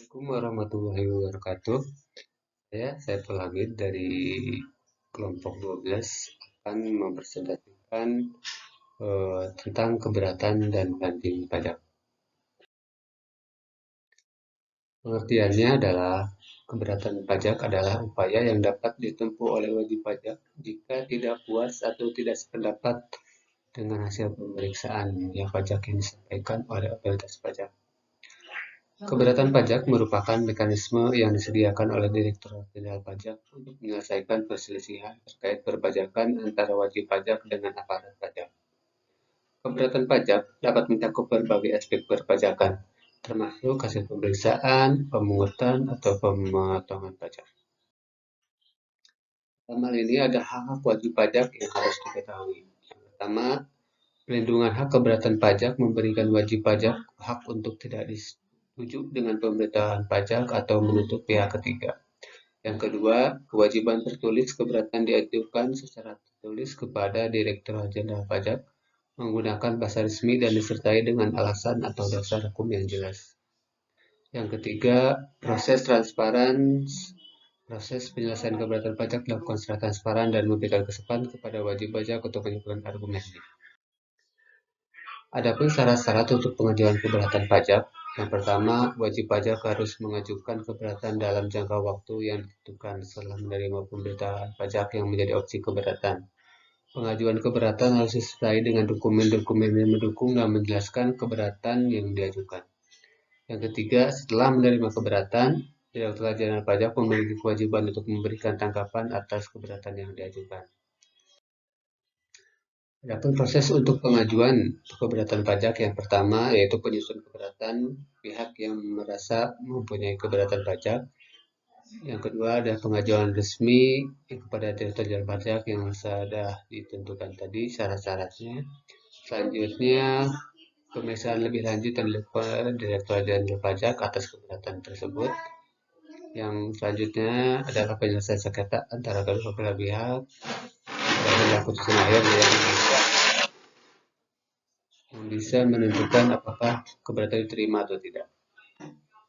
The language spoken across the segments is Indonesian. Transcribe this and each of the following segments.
Assalamualaikum warahmatullahi wabarakatuh. Saya Saiful Hamid dari kelompok 12 akan mempresentasikan tentang keberatan dan banding pajak. Pengertiannya adalah keberatan pajak adalah upaya yang dapat ditempuh oleh wajib pajak jika tidak puas atau tidak sependapat dengan hasil pemeriksaan pajak yang disampaikan oleh otoritas pajak. Keberatan pajak merupakan mekanisme yang disediakan oleh Direktorat Jenderal Pajak untuk menyelesaikan perselisihan terkait perpajakan antara wajib pajak dengan aparat pajak. Keberatan pajak dapat mencakup berbagai aspek perpajakan, termasuk hasil pemeriksaan, pemungutan, atau pemotongan pajak. Dalam hal ini ada hak-hak wajib pajak yang harus diketahui. Yang pertama, pelindungan hak keberatan pajak memberikan wajib pajak hak untuk tidak disetuju dengan pemberitahuan pajak atau menuntut pihak ketiga. Yang kedua, kewajiban tertulis keberatan diajukan secara tertulis kepada Direktorat Jenderal Pajak menggunakan bahasa resmi dan disertai dengan alasan atau dasar hukum yang jelas. Yang ketiga, proses penyelesaian keberatan pajak dilakukan secara transparan dan memberikan kesempatan kepada wajib pajak untuk menyampaikan argumennya. Adapun syarat-syarat untuk pengajuan keberatan pajak, yang pertama, wajib pajak harus mengajukan keberatan dalam jangka waktu yang ditentukan setelah menerima pemberitahuan pajak yang menjadi opsi keberatan. Pengajuan keberatan harus disertai dengan dokumen-dokumen yang mendukung dan menjelaskan keberatan yang diajukan. Yang ketiga, setelah menerima keberatan, Direktorat Jenderal Pajak memiliki kewajiban untuk memberikan tanggapan atas keberatan yang diajukan. Adapun proses untuk pengajuan keberatan pajak yang pertama yaitu penyusun keberatan pihak yang merasa mempunyai keberatan pajak. Yang kedua ada pengajuan resmi kepada Direktorat Jenderal Pajak yang sudah ditentukan tadi syarat-syaratnya. Selanjutnya pemeriksaan lebih lanjut yang dilakukan Direktorat Jenderal Pajak atas keberatan tersebut. Yang selanjutnya adalah penyelesaian sengketa antara kedua belah pihak dan putusan akhir yang bisa menentukan apakah keberatan diterima atau tidak.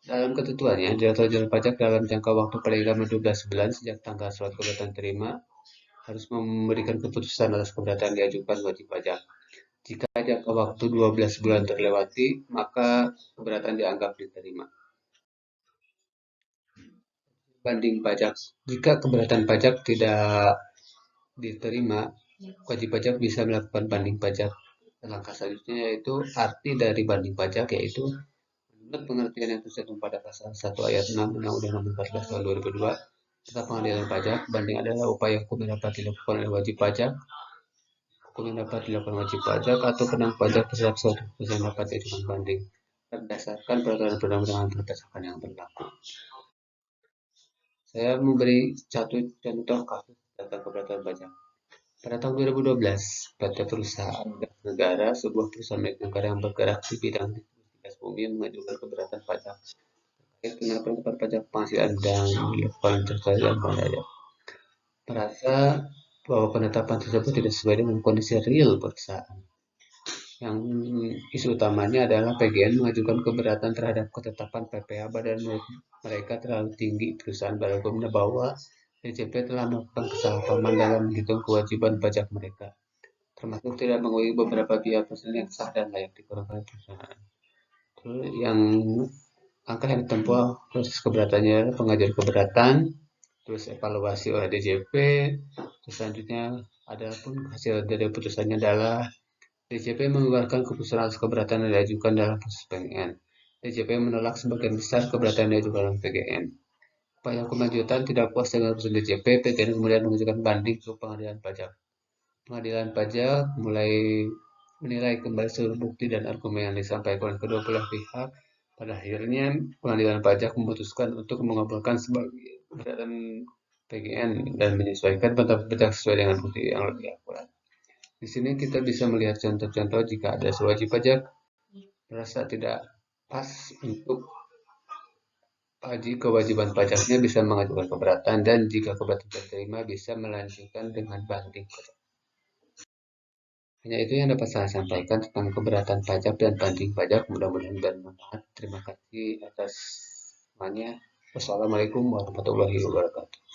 Dalam ketentuannya, Direktorat Jenderal Pajak dalam jangka waktu paling lama 12 bulan sejak tanggal surat keberatan terima harus memberikan keputusan atas keberatan diajukan wajib pajak. Jika jangka waktu 12 bulan terlewati, maka keberatan dianggap diterima. Banding pajak. Jika keberatan pajak tidak diterima, wajib pajak bisa melakukan banding pajak. Langkah selanjutnya yaitu arti dari banding pajak yaitu menurut pengertian yang tercantum pada pasal 1 ayat 6 Undang-Undang Nomor 14 Tahun 2002 tentang Pengadilan Pajak, banding adalah upaya hukum yang dapat dilakukan oleh wajib pajak, atau penanggung pajak terhadap suatu keputusan yang dapat diajukan banding berdasarkan peraturan perundang-undangan berdasarkan yang berlaku. Saya memberi satu contoh kasus data keberatan pajak. Pada tahun 2012, PT Perusahaan Gas Negara, sebuah perusahaan milik negara yang bergerak di bidang distribusi gas bumi, mengajukan keberatan pajak terkait penerapan tempat pajak penghasilan dan laporan terkait pajak. Merasa bahwa penetapan tersebut tidak sesuai dengan kondisi real perusahaan. Yang isu utamanya adalah PGN mengajukan keberatan terhadap ketetapan PPh badan mereka terlalu tinggi. Perusahaan berargumen bahwa DJP telah melakukan kesalahpahaman dalam menghitung kewajiban pajak mereka, termasuk tidak mengakui beberapa biaya personil yang sah dan layak dikeluarkan perusahaan. Yang langkah yang ditempuh proses keberatannya pengajuan keberatan, terus evaluasi oleh DJP, terus selanjutnya adapun hasil dari putusannya adalah DJP mengeluarkan keputusan atas keberatan yang diajukan dalam proses PGN. DJP menolak sebagian besar keberatan yang diajukan dalam PGN. Upaya kelanjutan tidak puas dengan keputusan DJP, PGN kemudian mengajukan banding ke Pengadilan Pajak. Pengadilan Pajak mulai menilai kembali seluruh bukti dan argumen yang disampaikan oleh kedua belah pihak. Pada akhirnya, Pengadilan Pajak memutuskan untuk mengabulkan sebagian keberatan PGN dan menyesuaikan penetapan pajak sesuai dengan bukti yang lebih akurat. Di sini kita bisa melihat contoh-contoh jika ada wajib pajak merasa tidak pas untuk kewajiban pajaknya bisa mengajukan keberatan dan jika keberatan diterima bisa melanjutkan dengan banding pajak. Hanya itu yang dapat saya sampaikan tentang keberatan pajak dan banding pajak. Mudah-mudahan bermanfaat. Terima kasih atas Wassalamualaikum warahmatullahi wabarakatuh.